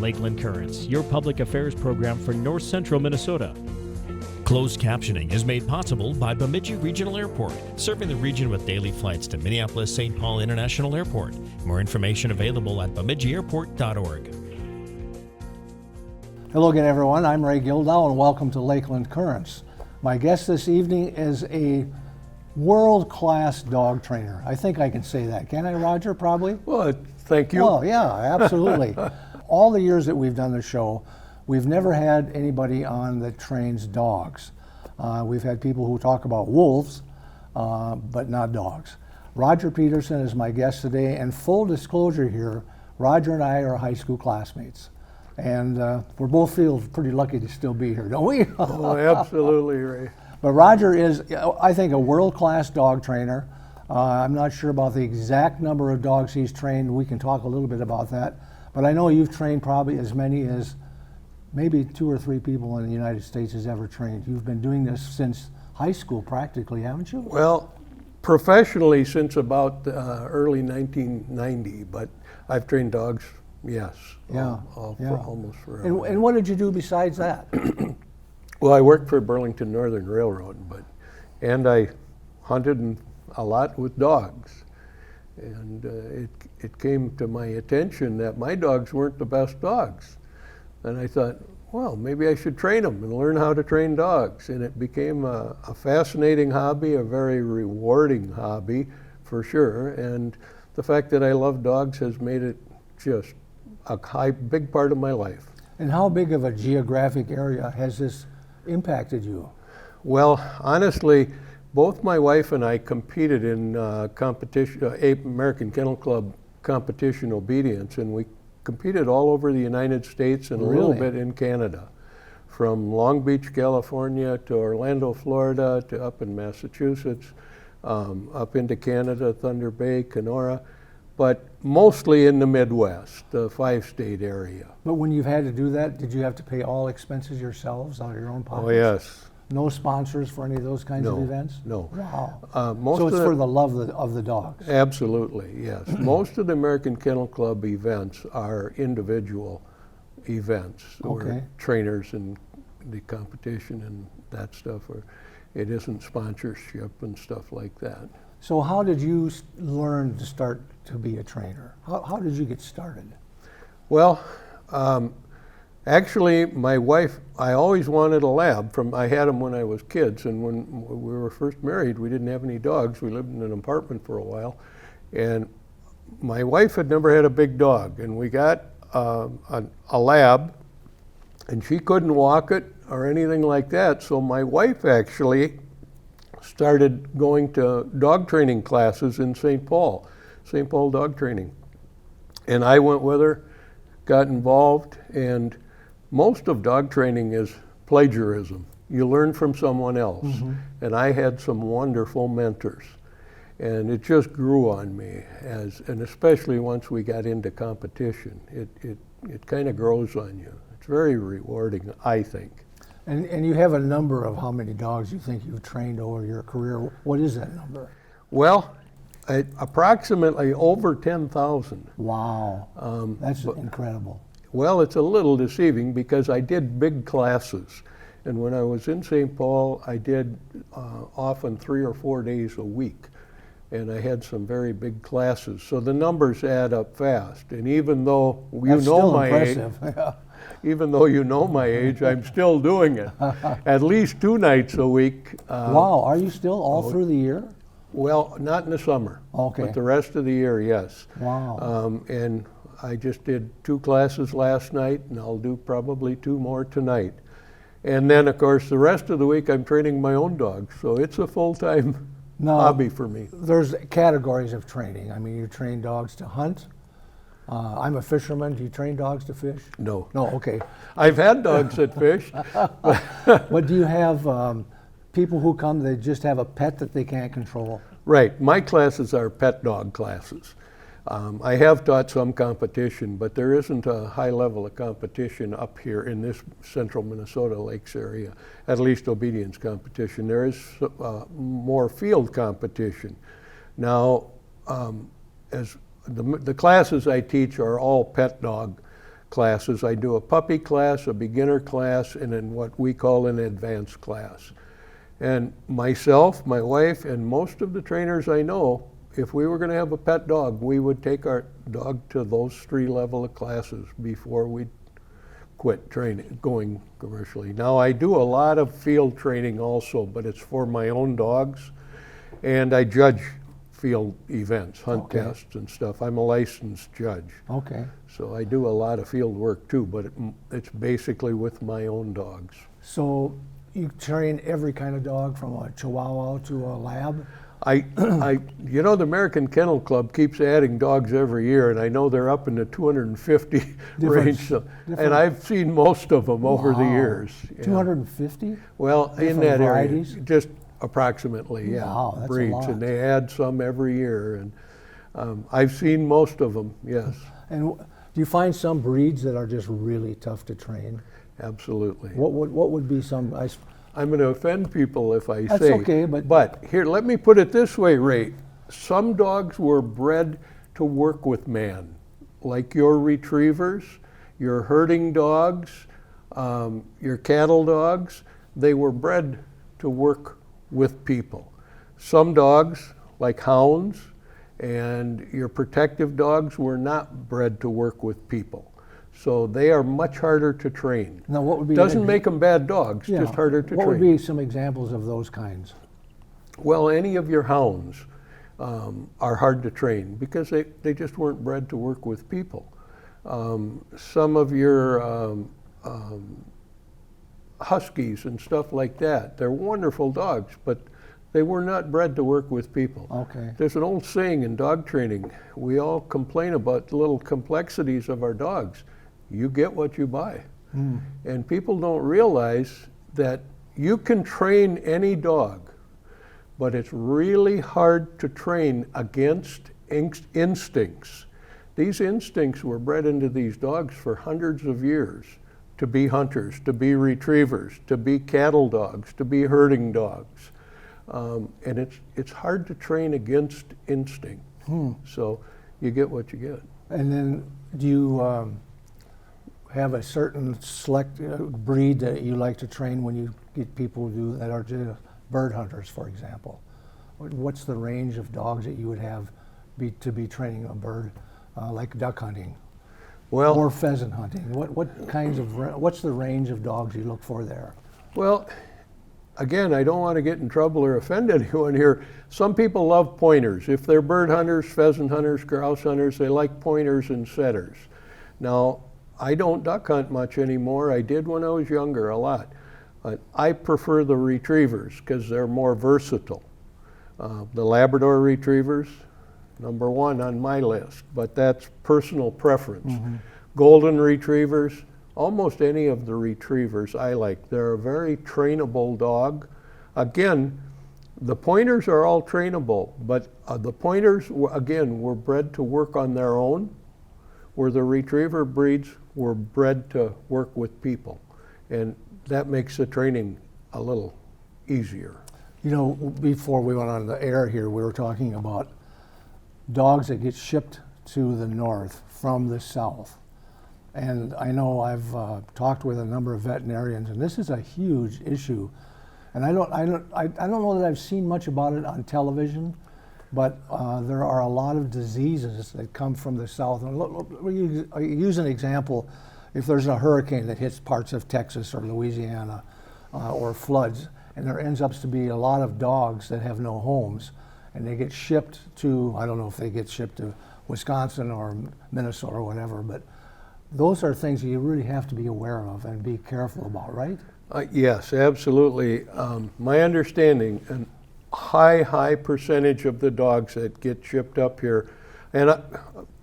Lakeland Currents, your public affairs program for north central Minnesota. Closed captioning is made possible by Bemidji Regional Airport, serving the region with daily flights to Minneapolis-St. Paul International Airport. More information available at bemidjiairport.org. Hello again, everyone. I'm Ray Gildow, and welcome to Lakeland Currents. My guest this evening is a world-class dog trainer. I think I can say that. Can I, Roger? Probably? Well, thank you. Well, yeah, absolutely. All the years that we've done the show, we've never had anybody on that trains dogs. We've had people who talk about wolves, but not dogs. Roger Peterson is my guest today, and full disclosure here, Roger and I are high school classmates. And we both feel pretty lucky to still be here, don't we? Oh, absolutely, Ray. But Roger is, I think, a world-class dog trainer. I'm not sure about the exact number of dogs he's trained. We can talk a little bit about that. But I know you've trained probably as many as maybe 2 or 3 people in the United States has ever trained. You've been doing this since high school practically, haven't you? Well, professionally since about early 1990, but I've trained dogs, yes, almost forever. And what did you do besides that? Well, I worked for Burlington Northern Railroad, and I hunted a lot with dogs. And it came to my attention that my dogs weren't the best dogs. And I thought, well, maybe I should train them and learn how to train dogs. And it became a fascinating hobby, a very rewarding hobby for sure. And the fact that I love dogs has made it just a big part of my life. And how big of a geographic area has this impacted you? Well, honestly, both my wife and I competed in competition, American Kennel Club competition obedience, and we competed all over the United States and a little bit in Canada, from Long Beach, California to Orlando, Florida, to up in Massachusetts, up into Canada, Thunder Bay, Kenora, but mostly in the Midwest, the 5-state area. But when you've had to do that, did you have to pay all expenses yourselves out of your own pockets? Oh, yes. No sponsors for any of those kinds of events? No. Wow. So it's for the love of the dogs? Absolutely, yes. Most of the American Kennel Club events are individual events where trainers and the competition and that stuff, or it isn't sponsorship and stuff like that. So how did you learn to start to be a trainer? How did you get started? Well, actually, my wife, I always wanted a lab. I had them when I was kids, and when we were first married, we didn't have any dogs. We lived in an apartment for a while, and my wife had never had a big dog, and we got a lab, and she couldn't walk it or anything like that, so my wife actually started going to dog training classes in St. Paul dog training. And I went with her, got involved, and most of dog training is plagiarism. You learn from someone else. And I had some wonderful mentors. And it just grew on me, and especially once we got into competition. It kind of grows on you. It's very rewarding, I think. And you have a number of how many dogs you think you've trained over your career. What is that number? Well, approximately over 10,000. Wow, that's incredible. Well, it's a little deceiving because I did big classes. And when I was in St. Paul, I did often 3 or 4 days a week. And I had some very big classes. So the numbers add up fast. And even though you know my age, even though you know my age, I'm still doing it. At least 2 nights a week. Wow, are you still all through the year? Well, not in the summer. Okay. But the rest of the year, yes. Wow. And I just did 2 classes last night, and I'll do probably 2 more tonight. And then, of course, the rest of the week I'm training my own dogs. So it's a full-time hobby for me. There's categories of training. I mean, you train dogs to hunt. I'm a fisherman. Do you train dogs to fish? No. No, okay. I've had dogs that fish. But do you have people who come, they just have a pet that they can't control? Right. My classes are pet dog classes. I have taught some competition, but there isn't a high level of competition up here in this central Minnesota Lakes area, at least obedience competition. There is more field competition. Now, as the classes I teach are all pet dog classes. I do a puppy class, a beginner class, and then what we call an advanced class. And myself, my wife, and most of the trainers I know, if we were going to have a pet dog, we would take our dog to those 3 levels of classes before we quit training, going commercially. Now I do a lot of field training also, but it's for my own dogs, and I judge field events, hunt tests and stuff. I'm a licensed judge. Okay. So I do a lot of field work too, but it's basically with my own dogs. So you train every kind of dog from a Chihuahua to a Lab? You know, the American Kennel Club keeps adding dogs every year, and I know they're up in the 250 range. And I've seen most of them over the years. 250? Well, in that varieties? area, just approximately, yeah. Wow, that's a breeds, lot. and they add some every year, and I've seen most of them. Yes, And do you find some breeds that are just really tough to train? absolutely. What would be some? I'm going to offend people if I That's say. okay, but here, let me put it this way, Ray. Some dogs were bred to work with man, like your retrievers, your herding dogs, your cattle dogs. They were bred to work with people. Some dogs, like hounds and your protective dogs, were not bred to work with people. So they are much harder to train. Now, what would be? Doesn't make them bad dogs, yeah, just harder to train. What would be some examples of those kinds? Well, any of your hounds are hard to train because they just weren't bred to work with people. Some of your huskies and stuff like that, they're wonderful dogs, but they were not bred to work with people. Okay. There's an old saying in dog training, we all complain about the little complexities of our dogs. You get what you buy. And people don't realize that you can train any dog, but it's really hard to train against instincts. These instincts were bred into these dogs for hundreds of years, to be hunters, to be retrievers, to be cattle dogs, to be herding dogs. And it's hard to train against instinct. So you get what you get. And then do you have a certain select breed that you like to train when you get people that are just bird hunters, for example? What's the range of dogs that you would have to be training a bird, like duck hunting? Well, or pheasant hunting? What's the range of dogs you look for there? Well, again, I don't want to get in trouble or offend anyone here. Some people love pointers. If they're bird hunters, pheasant hunters, grouse hunters, they like pointers and setters. Now, I don't duck hunt much anymore. I did when I was younger a lot. I prefer the retrievers because they're more versatile. The Labrador retrievers, #1 on my list, but that's personal preference. Golden retrievers, almost any of the retrievers I like. They're a very trainable dog. Again, the pointers are all trainable, but the pointers, again, were bred to work on their own, where the retriever breeds were bred to work with people. And that makes the training a little easier. You know, before we went on the air here, we were talking about dogs that get shipped to the north from the south. And I know I've talked with a number of veterinarians, and this is a huge issue. And I don't know that I've seen much about it on television, but there are a lot of diseases that come from the south. And use an example: if there's a hurricane that hits parts of Texas or Louisiana, or floods, and there ends up to be a lot of dogs that have no homes, and they get shipped to, I don't know if they get shipped to Wisconsin or Minnesota or whatever, but those are things that you really have to be aware of and be careful about, right? Yes, absolutely. My understanding, a high percentage of the dogs that get shipped up here, and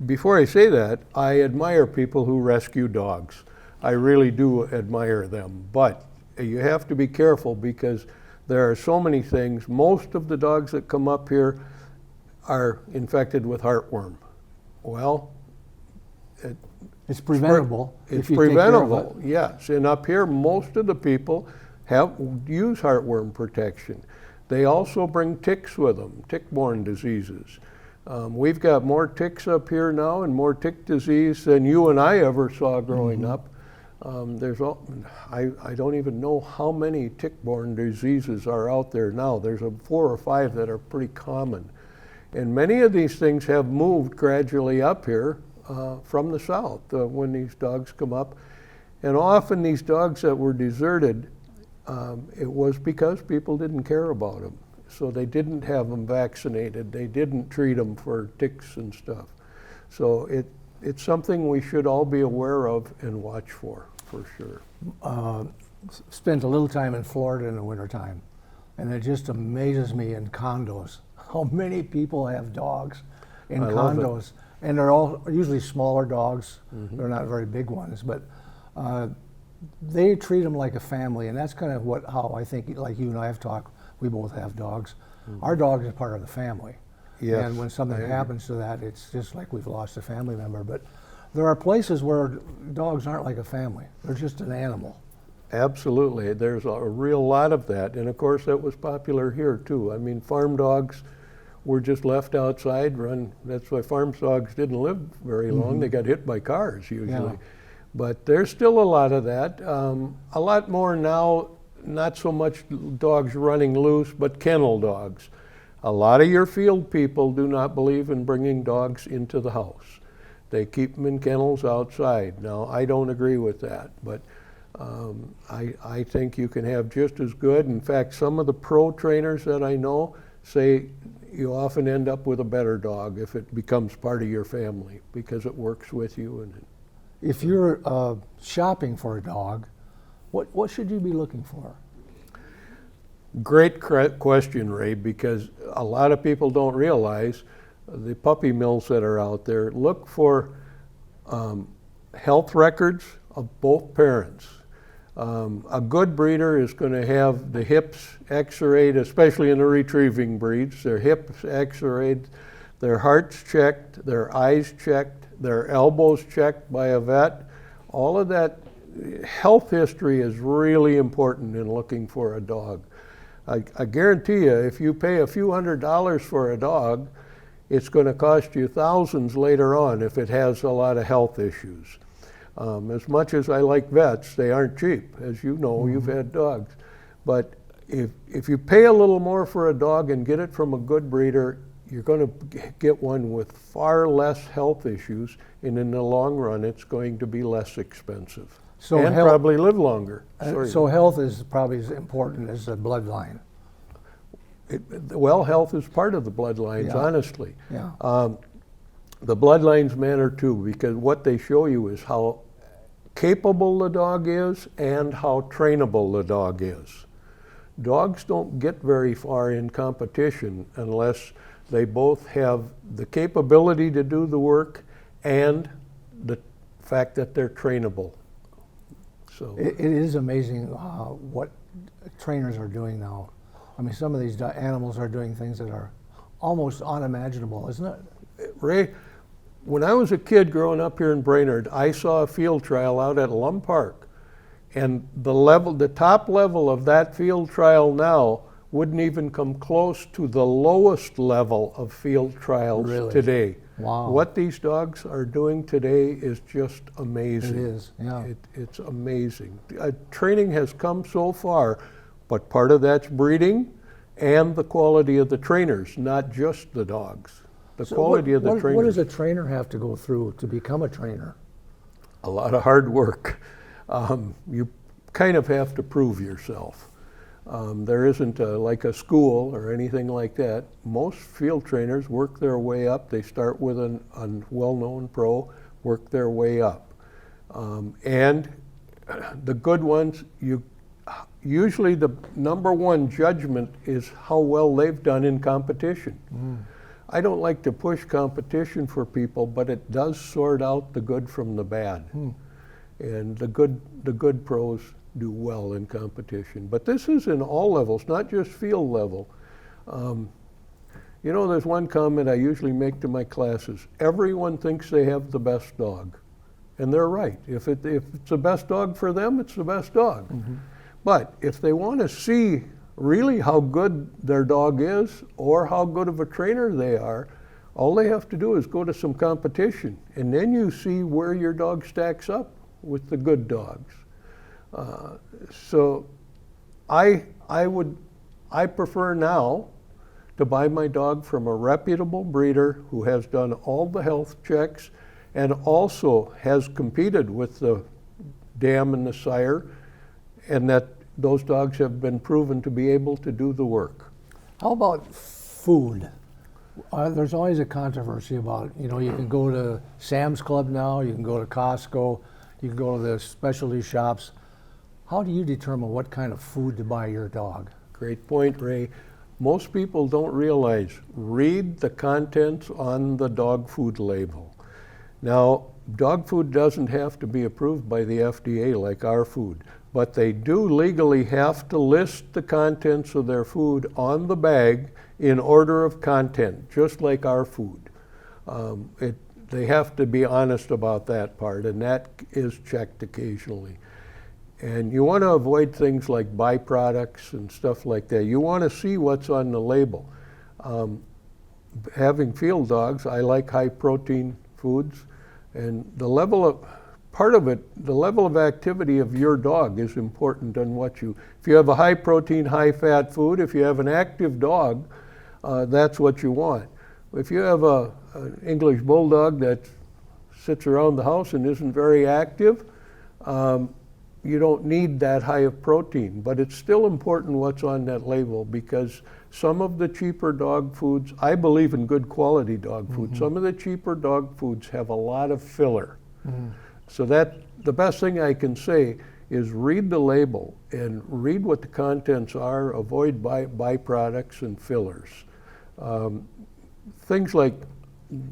before I say that, I admire people who rescue dogs. I really do admire them, but you have to be careful because there are so many things. Most of the dogs that come up here are infected with heartworm. Well, it's preventable. It's if you take care of preventable, it. yes. And up here, most of the people use heartworm protection. They also bring ticks with them, tick-borne diseases. We've got more ticks up here now and more tick disease than you and I ever saw growing up. I don't even know how many tick-borne diseases are out there now. There's 4 or 5 that are pretty common. And many of these things have moved gradually up here from the south when these dogs come up. And often these dogs that were deserted, it was because people didn't care about them. So they didn't have them vaccinated. They didn't treat them for ticks and stuff. So it's something we should all be aware of and watch for sure. Spent a little time in Florida in the wintertime, and it just amazes me in condos how many people have dogs in condos. And they're all usually smaller dogs. They're not very big ones, but they treat them like a family, and that's kind of how I think, like you and I have talked, we both have dogs. Our dog is part of the family. Yes, and when something happens to that, it's just like we've lost a family member. But there are places where dogs aren't like a family. They're just an animal. Absolutely. There's a real lot of that. And of course, that was popular here too. I mean, farm dogs were just left outside, that's why farm dogs didn't live very long. They got hit by cars usually. Yeah. But there's still a lot of that. A lot more now, not so much dogs running loose, but kennel dogs. A lot of your field people do not believe in bringing dogs into the house. They keep them in kennels outside. Now, I don't agree with that, but I think you can have just as good. In fact, some of the pro trainers that I know say you often end up with a better dog if it becomes part of your family because it works with you. And if you're shopping for a dog, what should you be looking for? Great question, Ray, because a lot of people don't realize the puppy mills that are out there. Look for health records of both parents. A good breeder is going to have the hips x-rayed, especially in the retrieving breeds, their hips x-rayed, their hearts checked, their eyes checked, their elbows checked by a vet. All of that health history is really important in looking for a dog. I guarantee you, if you pay a few $100s for a dog, it's going to cost you thousands later on if it has a lot of health issues. As much as I like vets, they aren't cheap. As you know, you've had dogs. But if you pay a little more for a dog and get it from a good breeder, you're going to get one with far less health issues, and in the long run, it's going to be less expensive. And probably live longer. So health is probably as important as the bloodline. Well, health is part of the bloodlines, honestly. Yeah. The bloodlines matter too, because what they show you is how capable the dog is and how trainable the dog is. Dogs don't get very far in competition unless they both have the capability to do the work and the fact that they're trainable. So it is amazing what trainers are doing now. I mean, some of these animals are doing things that are almost unimaginable, isn't it? Ray, when I was a kid growing up here in Brainerd, I saw a field trial out at Lum Park, and the top level of that field trial now wouldn't even come close to the lowest level of field trials today. Wow. What these dogs are doing today is just amazing. It is, yeah. It's amazing. Training has come so far, but part of that's breeding and the quality of the trainers, not just the dogs. The quality of the trainers. What does a trainer have to go through to become a trainer? A lot of hard work. You kind of have to prove yourself. There isn't like a school or anything like that. Most field trainers work their way up. They start with a well-known pro, work their way up. And the good ones, usually the number one judgment is how well they've done in competition. I don't like to push competition for people, but it does sort out the good from the bad. And the good pros do well in competition. But this is in all levels, not just field level. You know, there's one comment I usually make to my classes. Everyone thinks they have the best dog. And they're right. If it's the best dog for them, it's the best dog. But if they want to see really how good their dog is or how good of a trainer they are, All they have to do is go to some competition, and then you see where your dog stacks up with the good dogs. So I prefer now to buy my dog from a reputable breeder who has done all the health checks and also has competed with the dam and the sire, and that those dogs have been proven to be able to do the work. How about food? There's always a controversy about, you can go to Sam's Club now, you can go to Costco, you can go to the specialty shops. How do you determine what kind of food to buy your dog? Great point, Ray. Most people don't realize, read the contents on the dog food label. Now, dog food doesn't have to be approved by the FDA like our food, but they do legally have to list the contents of their food on the bag in order of content, just like our food. They have to be honest about that part, and that is checked occasionally. And you want to avoid things like byproducts and stuff like that. You want to see what's on the label. Having field dogs, I like high protein foods, and the level of activity of your dog is important on what if you have a high protein, high fat food, if you have an active dog, that's what you want. If you have an English bulldog that sits around the house and isn't very active, you don't need that high of protein, but it's still important what's on that label, because some of the cheaper dog foods, I believe in good quality dog food, some of the cheaper dog foods have a lot of filler. So the best thing I can say is read the label and read what the contents are, avoid byproducts and fillers. Things like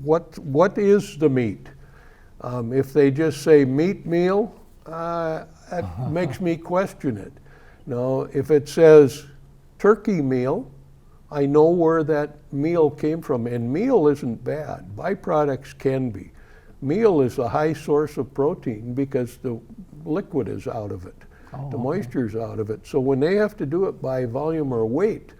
what is the meat? If they just say meat meal, that makes me question it. Now, if it says turkey meal, I know where that meal came from, and meal isn't bad. Byproducts can be. Meal is a high source of protein because the liquid is out of it. The moisture is out of it. So when they have to do it by volume or weight,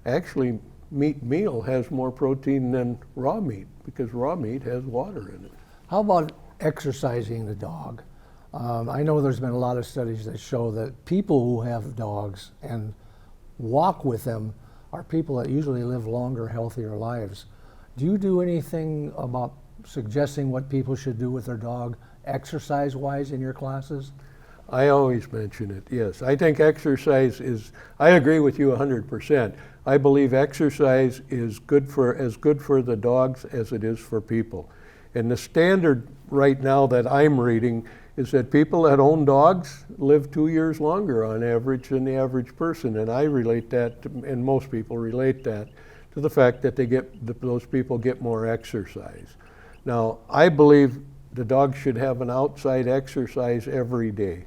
actually meat meal has more protein than raw meat, because raw meat has water in it. How about exercising the dog? I know there's been a lot of studies that show that people who have dogs and walk with them are people that usually live longer, healthier lives. Do you do anything about suggesting what people should do with their dog exercise-wise in your classes? I always mention it, yes. I think exercise I agree with you 100%. I believe exercise is as good for the dogs as it is for people. And the standard right now that I'm reading is that people that own dogs live 2 years longer on average than the average person. And I relate that, and most people relate that, to the fact that those people get more exercise. Now, I believe the dog should have an outside exercise every day.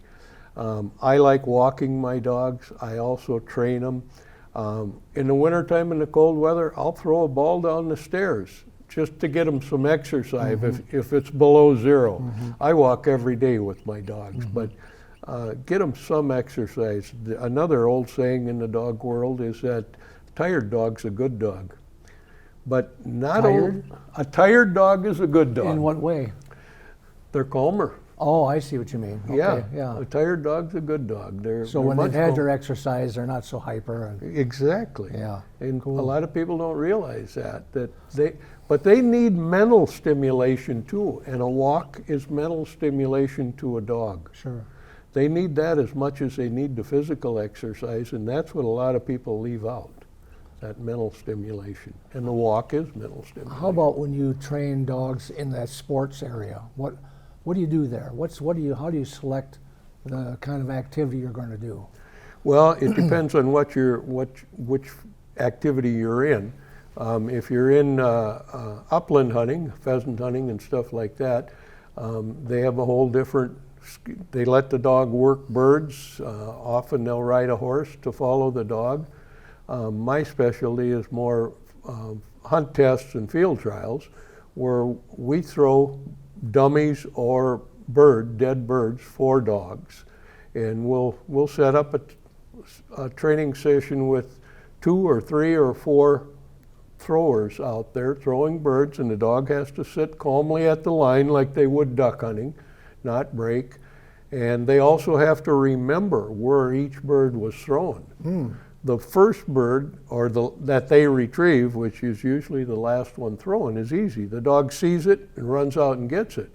I like walking my dogs. I also train them. In the wintertime, in the cold weather, I'll throw a ball down the stairs just to get them some exercise if it's below zero. I walk every day with my dogs, but get them some exercise. Another old saying in the dog world is that a tired dog's a good dog. But a tired dog is a good dog. In what way? They're calmer. Oh, I see what you mean. Okay, yeah. A tired dog's a good dog. So when they've had their exercise, they're not so hyper. Exactly. Yeah. And cool. A lot of people don't realize but they need mental stimulation too, and a walk is mental stimulation to a dog. Sure. They need that as much as they need the physical exercise, and that's what a lot of people leave out, that mental stimulation. And the walk is mental stimulation. How about when you train dogs in that sports area? What do you do there? How do you select the kind of activity you're going to do? Well, it depends on which activity you're in. If you're in upland hunting, pheasant hunting and stuff like that, they have a whole different, they let the dog work birds. Often they'll ride a horse to follow the dog. My specialty is more hunt tests and field trials, where we throw dummies or dead birds for dogs. And we'll set up a training session with 2 or 3 or 4 throwers out there throwing birds, and the dog has to sit calmly at the line like they would duck hunting, not break. And they also have to remember where each bird was thrown. The first bird that they retrieve, which is usually the last one thrown, is easy. The dog sees it and runs out and gets it.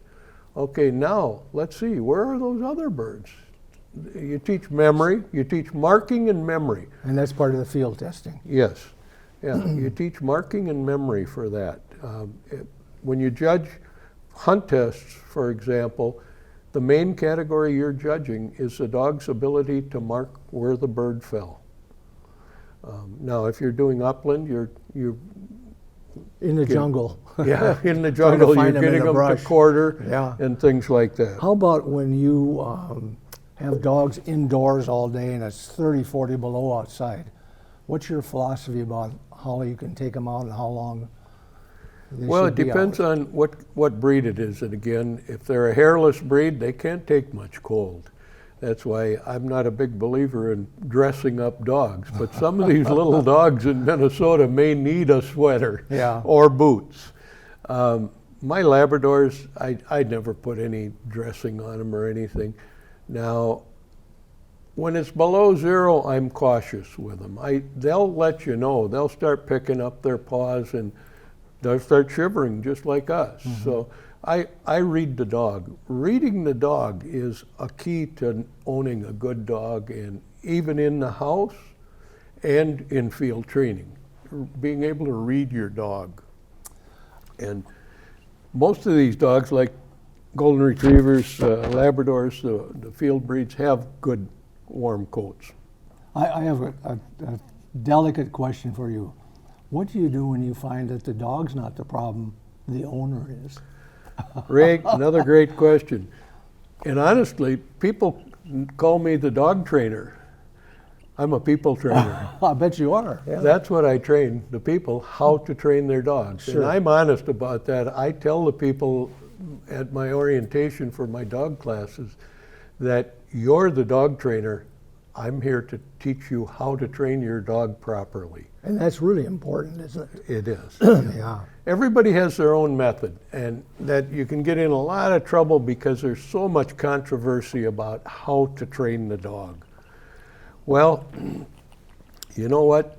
Okay, now let's see, where are those other birds? You teach memory, you teach marking and memory. And that's part of the field testing. Yes, yeah, you teach marking and memory for that. When you judge hunt tests, for example, the main category you're judging is the dog's ability to mark where the bird fell. Now, if you're doing upland, you're in the jungle. Yeah, in the jungle, you're getting them to quarter and things like that. How about when you have dogs indoors all day and it's 30, 40 below outside? What's your philosophy about how you can take them out and how long they Well, should it be depends out? on what breed it is. And again, if they're a hairless breed, they can't take much cold. That's why I'm not a big believer in dressing up dogs. But some of these little dogs in Minnesota may need a sweater or boots. My Labradors, I'd never put any dressing on them or anything. Now, when it's below zero, I'm cautious with them. They'll let you know. They'll start picking up their paws and they'll start shivering just like us. So I read the dog. Reading the dog is a key to owning a good dog, and even in the house and in field training, being able to read your dog. And most of these dogs, like golden retrievers, Labradors, the field breeds, have good warm coats. I have a delicate question for you. What do you do when you find that the dog's not the problem, the owner is? Ray, another great question. And honestly, people call me the dog trainer. I'm a people trainer. I bet you are. Yeah. That's what I train the people, how to train their dogs. Sure. And I'm honest about that. I tell the people at my orientation for my dog classes that you're the dog trainer. I'm here to teach you how to train your dog properly. And that's really important, isn't it? It is. Yeah. Everybody has their own method, and that you can get in a lot of trouble because there's so much controversy about how to train the dog. Well, you know what?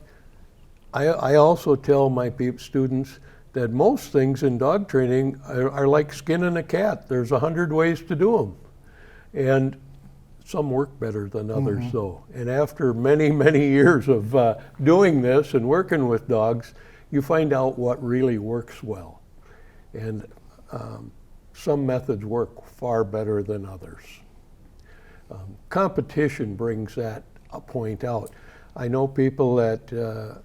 I also tell my students that most things in dog training are like skinning a cat. There's 100 ways to do them. And some work better than others, though. And after many, many years of doing this and working with dogs, you find out what really works well. And some methods work far better than others. Competition brings that point out. I know people that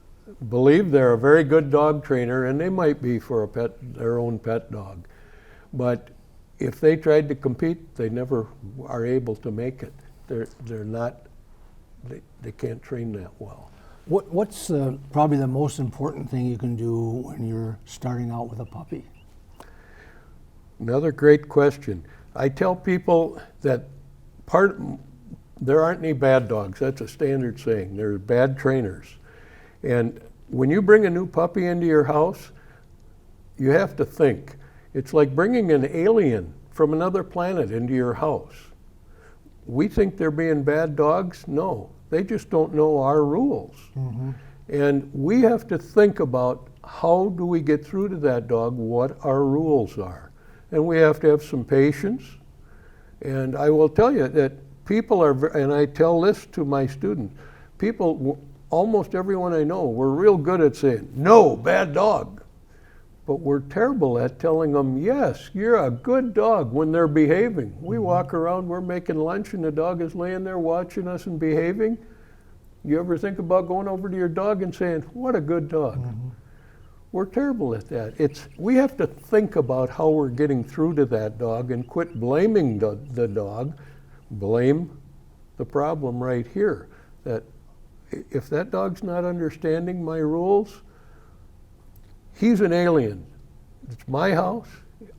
believe they're a very good dog trainer, and they might be for their own pet dog. But if they tried to compete, they never are able to make it. They're not, they can't train that well. What's probably the most important thing you can do when you're starting out with a puppy? Another great question. I tell people that there aren't any bad dogs. That's a standard saying. There's bad trainers. And when you bring a new puppy into your house, you have to think. It's like bringing an alien from another planet into your house. We think they're being bad dogs? No, they just don't know our rules. And we have to think about how do we get through to that dog what our rules are. And we have to have some patience. And I will tell you that people are, and I tell this to my students, people, almost everyone I know, we're real good at saying, no, bad dog. But we're terrible at telling them, yes, you're a good dog when they're behaving. We walk around, we're making lunch, and the dog is laying there watching us and behaving. You ever think about going over to your dog and saying, what a good dog? We're terrible at that. We have to think about how we're getting through to that dog and quit blaming the dog. Blame the problem right here. That if that dog's not understanding my rules, he's an alien. It's my house.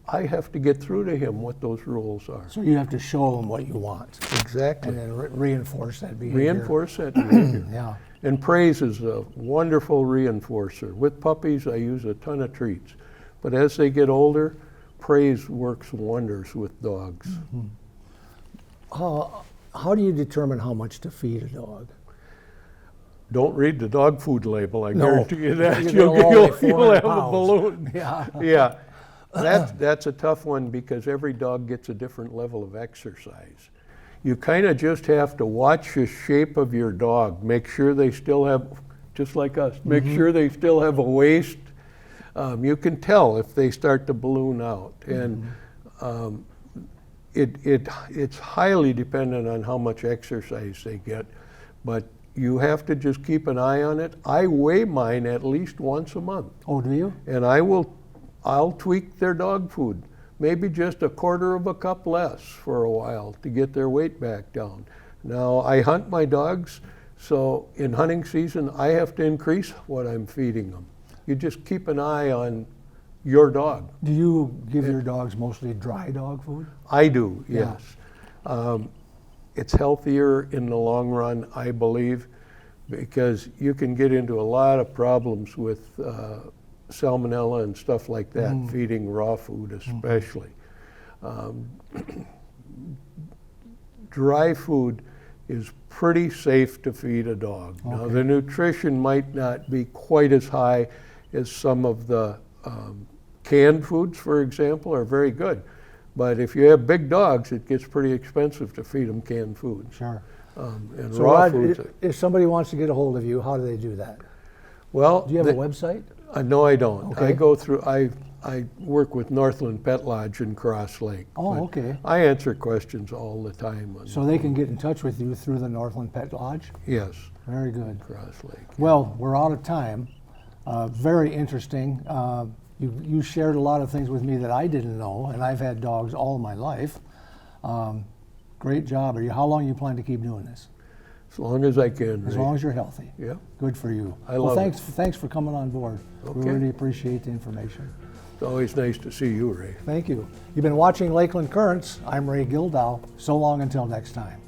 I have to get through to him what those rules are. So you have to show them what you want Exactly. and then reinforce that behavior. Reinforce that behavior. Yeah. And praise is a wonderful reinforcer. With puppies, I use a ton of treats. But as they get older, praise works wonders with dogs. How do you determine how much to feed a dog? Don't read the dog food label, I No. guarantee you that. You'll You'll have a pounds. balloon. Yeah. Yeah, that's a tough one because every dog gets a different level of exercise. You kind of just have to watch the shape of your dog. Make sure they still have, just like us, make sure they still have a waist. You can tell if they start to balloon out. And it's highly dependent on how much exercise they get. But you have to just keep an eye on it. I weigh mine at least once a month. Oh, do you? And I'll tweak their dog food, maybe just a quarter of a cup less for a while to get their weight back down. Now, I hunt my dogs, so in hunting season, I have to increase what I'm feeding them. You just keep an eye on your dog. Do you give your dogs mostly dry dog food? I do, Yeah. yes. It's healthier in the long run, I believe, because you can get into a lot of problems with salmonella and stuff like that, feeding raw food especially. Dry food is pretty safe to feed a dog. Now, the nutrition might not be quite as high as some of the canned foods, for example, are very good. But if you have big dogs, it gets pretty expensive to feed them canned food. Sure. And So raw Rod, foods. if somebody wants to get a hold of you, how do they do that? Well, Do you have a website? No, I don't. Okay. I go through. I work with Northland Pet Lodge in Cross Lake. Oh, but okay. I answer questions all the time. So they can get in touch with you through the Northland Pet Lodge? Yes, Very good. Cross Lake. Well, we're out of time. Very interesting. You shared a lot of things with me that I didn't know, and I've had dogs all my life. Great job. How long you plan to keep doing this? As long as I can. As Ray. long as you're healthy. Yeah. Good for you. I love it. Thanks for coming on board. We Okay. really appreciate the information. It's always nice to see you, Ray. Thank you. You've been watching Lakeland Currents. I'm Ray Gildow. So long until next time.